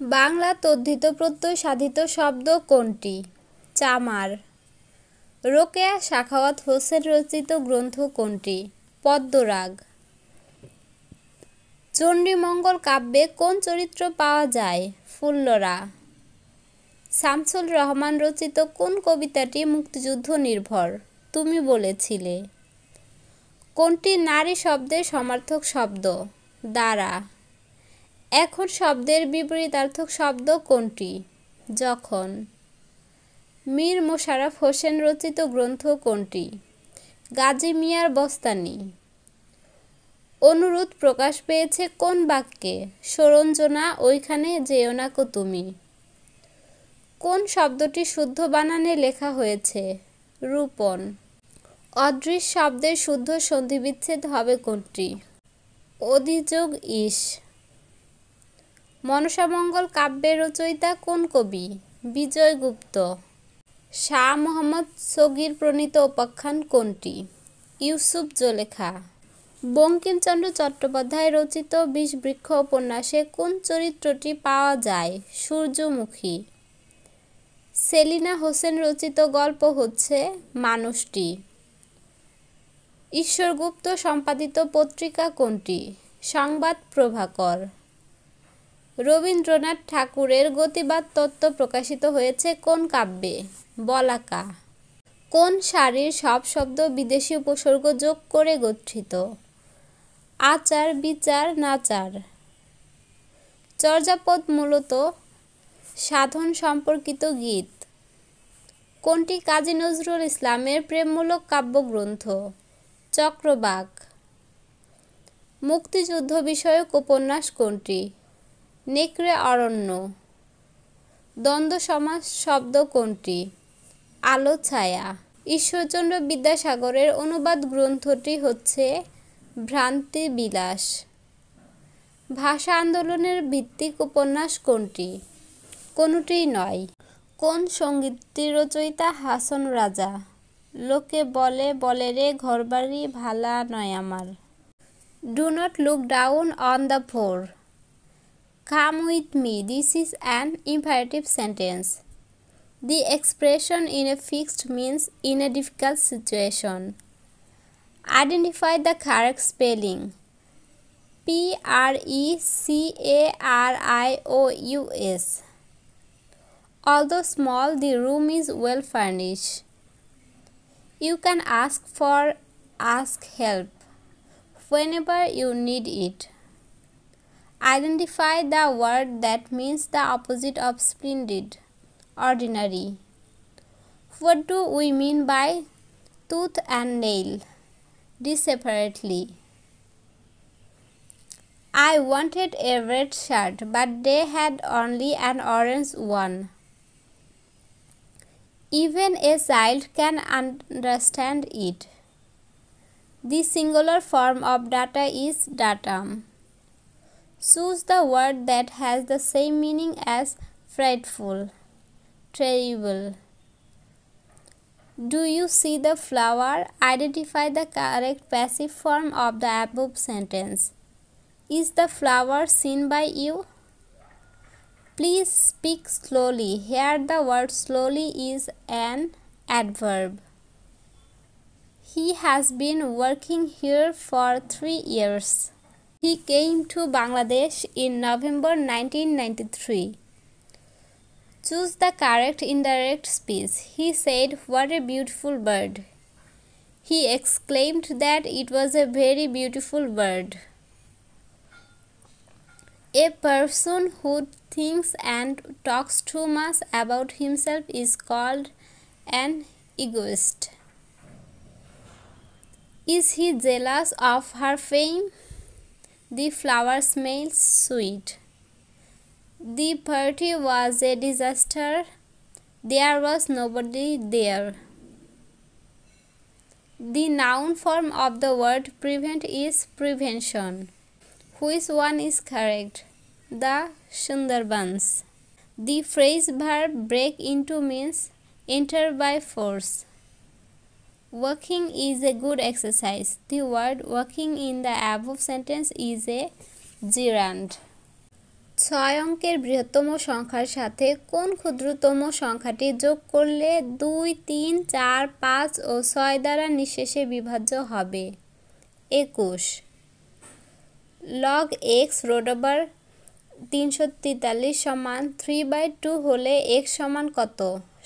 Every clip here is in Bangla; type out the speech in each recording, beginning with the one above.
বাংলা তদ্ধিত প্রত্যয় সাধিত শব্দ কোনটি? চামার। রোকেয়া সাখাওয়াত হোসেন রচিত গ্রন্থ কোনটি? পদ্মরাগ। চণ্ডীমঙ্গল কাব্যে কোন চরিত্র পাওয়া যায়? ফুল্লরা। শামসুল রহমান রচিত কোন কবিতাটি মুক্তিযুদ্ধ নির্ভর? তুমি বলেছিলে। কোনটি নারী শব্দের সমার্থক শব্দ? দ্বারা। এখন শব্দের বিপরীতার্থক শব্দ কোনটি? যখন। মীর মোশাররফ হোসেন রচিত গ্রন্থ কোনটি? গাজী মিয়ার বস্তানি। অনুরোধ প্রকাশ পেয়েছে কোন বাক্যে? সরঞ্জনা ওইখানে যেও না কো তুমি। কোন শব্দটি শুদ্ধ বানানে লেখা হয়েছে? রূপন। অদৃশ শব্দের শুদ্ধ সন্ধিবিচ্ছেদ হবে কোনটি? অধিযোগ ইস। মনসামঙ্গল কাব্যের রচয়িতা কোন কবি? বিজয়গুপ্ত। শাহ মোহাম্মদ সগীর প্রণীত উপাখ্যান কোনটি? ইউসুফ জলেখা। বঙ্কিমচন্দ্র চট্টোপাধ্যায় রচিত বিষবৃক্ষ উপন্যাসে কোন চরিত্রটি পাওয়া যায়? সূর্যমুখী। সেলিনা হোসেন রচিত গল্প হচ্ছে মানুষটি। ঈশ্বরগুপ্ত সম্পাদিত পত্রিকা কোনটি? সংবাদ প্রভাকর। রবীন্দ্রনাথ ঠাকুরের গতিবাদ তত্ত্ব প্রকাশিত হয়েছে কোন কাব্যে? বলাকা। কোন সারির সব শব্দ বিদেশি উপসর্গ যোগ করে গঠিত? আচার, বিচার, নাচার। চর্যাপদ মূলত সাধন সম্পর্কিত গীত। কোনটি কাজী নজরুল ইসলামের প্রেমমূলক কাব্যগ্রন্থ? চক্রবাক। মুক্তিযুদ্ধ বিষয়ক উপন্যাস কোনটি? নেকড়ে অরণ্য। দ্বন্দ্ব সমাস শব্দ কোনটি? আলো ছায়া। ঈশ্বরচন্দ্র বিদ্যাসাগরের অনুবাদ গ্রন্থটি হচ্ছে ভ্রান্তি বিলাস। ভাষা আন্দোলনের ভিত্তিক উপন্যাস কোনটি? কোনটিই নয়। কোন সঙ্গীতটির রচয়িতা হাসন রাজা? লোকে বলে বলে রে ঘরবাড়ি ভালা নয় আমার। Do not look down on the poor. Come with me, this is an imperative sentence. The expression in a fixed means in a difficult situation. Identify the correct spelling. Precaриous. Although small, the room is well furnished. You can ask help whenever you need it. Identify the word that means the opposite of splendid. Ordinary. What do we mean by tooth and nail? Separately. I wanted a red shirt, but they had only an orange one. Even a child can understand it. The singular form of data is datum. Choose the word that has the same meaning as frightful. Terrible. Do you see the flower? Identify the correct passive form of the above sentence. Is the flower seen by you? Please speak slowly. Here the word slowly is an adverb. He has been working here for 3 years. He came to Bangladesh in November 1993. Choose the correct indirect speech. He said, "What a beautiful bird." He exclaimed that it was a very beautiful bird. A person who thinks and talks too much about himself is called an egoist. Is he jealous of her fame? The flower smells sweet. The party was a disaster. There was nobody there. The noun form of the word prevent is prevention. Which one is correct? The Sundarbans. The phrase verb break into means enter by force. Walking is a good exercise. The word walking in the above sentence is a gerund. 6 অঙ্কের বৃহত্তম সংখ্যার সাথে কোন ক্ষুদ্রতম সংখ্যাটি যোগ করলে 2, 3, 4, 5 ও 6 দ্বারা নিঃশেষে বিভাজ্য হবে? 21 log x √343 সমান 3/2 হলে x সমান কত?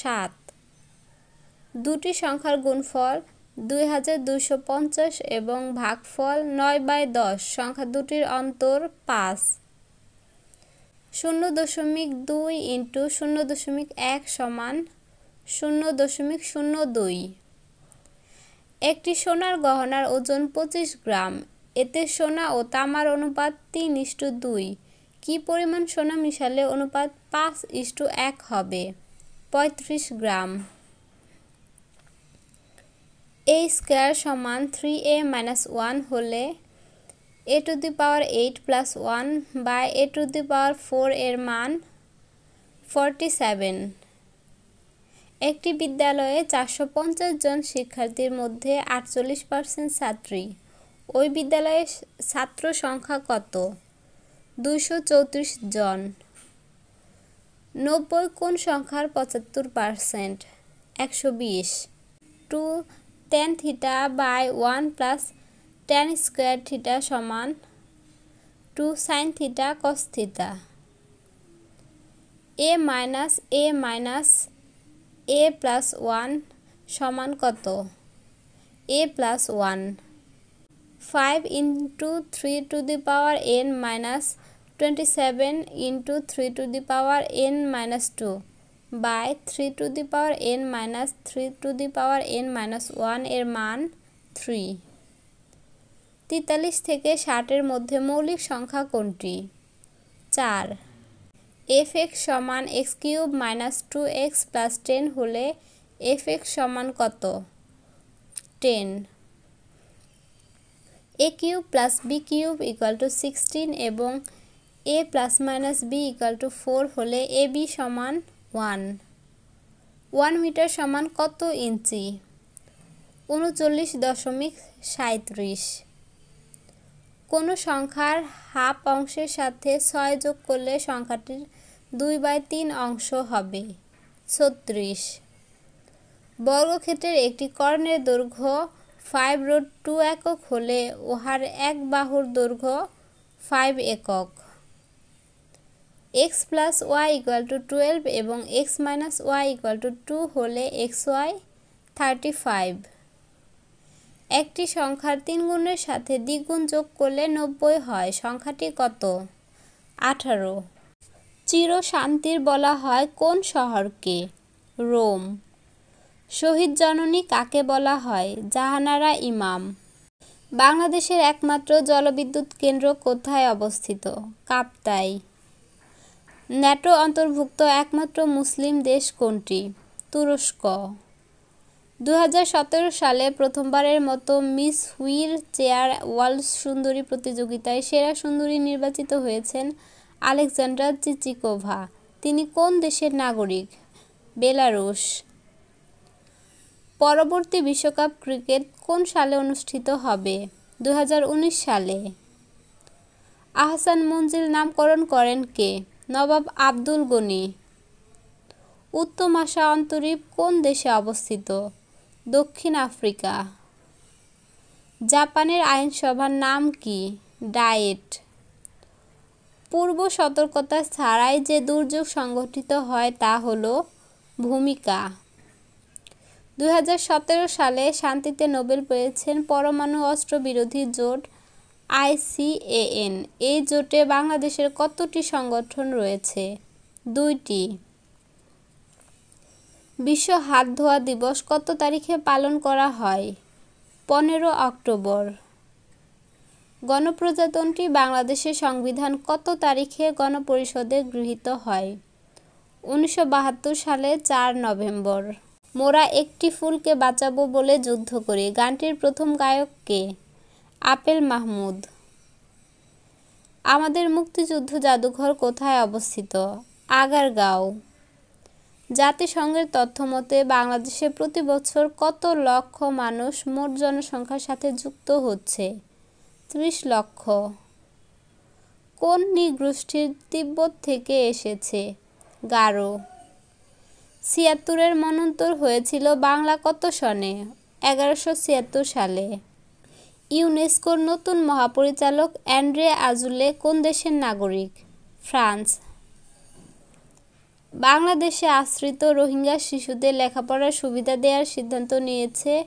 7 দুটি সংখ্যার গুণফল 2250 এবং ভাগফল 9/10 সংখ্যা দুটির অন্তর 5। 0.2 × 0.1 সমান 0.02। একটি সোনার গহনার ওজন 25 গ্রাম। এতে সোনা ও তামার অনুপাত 3:2। কি পরিমাণ সোনা মিশালে অনুপাত 5:1 হবে? 35 গ্রাম। a² সমান 3a-1 হলে a⁸ + 1/a⁴ এর মান 47। একটি বিদ্যালয়ে 450 জন শিক্ষার্থীর মধ্যে 48% ছাত্রী। ওই বিদ্যালয়ের ছাত্র সংখ্যা কত? 234 জন। 90 কোন সংখ্যার 75%? 120। 2tan θ/1 + tan স্কয়ার θ সমান 2sin θ cos θ। a + 1 সমান কত? a + 1। 5 × 3n - 27 × 3n - 2 by 3n - 3n - 1 এর মান 3। 43 থেকে 60 এর মধ্যে মৌলিক সংখ্যা কোনটি? 4। f(x) সমান x³ - 2x + 10 হলে f(x) সমান কত? 10। a³ + b³ = 16 এবং a ± b = 4 হলে ab সমান 1। 1 মিটার সমান কত ইঞ্চি? 39.37। কোনো সংখ্যার হাফ অংশের সাথে 6 যোগ করলে সংখ্যাটির 2/3 অংশ হবে? 36। বর্গক্ষেত্রের একটি কর্ণের দৈর্ঘ্য 5√2 একক হলে উহার এক বাহুর দৈর্ঘ্য 5 একক। x + y = 12 এবং x - y = 2 হলে xy 35। একটি সংখ্যার 3 গুণের সাথে দ্বিগুণ যোগ করলে 90 হয়। সংখ্যাটি কত? 18। চিরশান্তির বলা হয় কোন শহরকে? রোম। শহীদ জননী কাকে বলা হয়? জাহানারা ইমাম। বাংলাদেশের একমাত্র জলবিদ্যুৎ কেন্দ্র কোথায় অবস্থিত? কাপ্তাই। ন্যাটো অন্তর্ভুক্ত একমাত্র মুসলিম দেশ কোনটি? তুরস্ক। 2017 সালে প্রথমবারের মতো মিস হুইল চেয়ার ওয়ার্ল্ড সুন্দরী প্রতিযোগিতায় সেরা সুন্দরী নির্বাচিত হয়েছেন আলেক্সান্ড্রা চিচিকোভা। তিনি কোন দেশের নাগরিক? বেলারুশ। পরবর্তী বিশ্বকাপ ক্রিকেট কোন সালে অনুষ্ঠিত হবে? 2019 সালে। আহসান মঞ্জিল নামকরণ করেন কে? নবাব আব্দুল গনি। উত্তম আশা অন্তরীপ কোন দেশে অবস্থিত? দক্ষিণ আফ্রিকা। জাপানের আইনসভার নাম কি? ডায়েট। পূর্ব সতর্কতা ছাড়াই যে দুর্যোগ সংঘটিত হয় তা হল ভূমিকা। 2017 সালে শান্তিতে নোবেল পেয়েছেন পরমাণু অস্ত্র বিরোধী জোট ICAN। এই জোটে বাংলাদেশের কতটি সংগঠন রয়েছে? 2টি। বিশ্ব হাত ধোয়া দিবস কত তারিখে পালন করা হয়? 15 অক্টোবর। গণপ্রজাতন্ত্রী বাংলাদেশের সংবিধান কত তারিখে গণপরিষদে গৃহীত হয়? 1972 সালে 4 নভেম্বর। মোরা একটি ফুলকে বাঁচাবো বলে যুদ্ধ করি গানটির প্রথম গায়ক কে? আপেল মাহমুদ। আমাদের মুক্তিযুদ্ধ জাদুঘর কোথায় অবস্থিত? আগারগাঁও। জাতিসংঘের তথ্যমতে বাংলাদেশে প্রতি বছর কত লক্ষ মানুষ মোট জনসংখ্যার সাথে যুক্ত হচ্ছে? 30 লক্ষ। কোন নৃগোষ্ঠী তিব্বত থেকে এসেছে? গারো। ৭৬-এর মন্বন্তর হয়েছিল বাংলা কত সনে? ১১৭৬ সালে। ইউনেস্কোর নতুন মহাপরিচালক অ্যান্ড্রে আজুলে কোন দেশের নাগরিক? ফ্রান্স। বাংলাদেশে আশ্রিত রোহিঙ্গা শিশুদের লেখাপড়ার সুবিধা দেওয়ার সিদ্ধান্ত নিয়েছে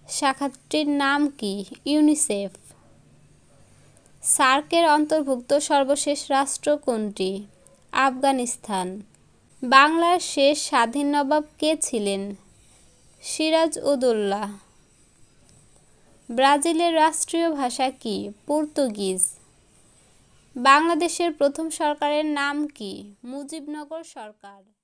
শাখাটির নাম কি? ইউনিসেফ। সার্কের অন্তর্ভুক্ত সর্বশেষ রাষ্ট্র কোনটি? আফগানিস্তান। বাংলার শেষ স্বাধীন নবাব কে ছিলেন? সিরাজউদ্দৌলা। ব্রাজিলের রাষ্ট্রীয় ভাষা কি? পর্তুগিজ। বাংলাদেশের প্রথম সরকারের নাম কি? মুজিবনগর সরকার।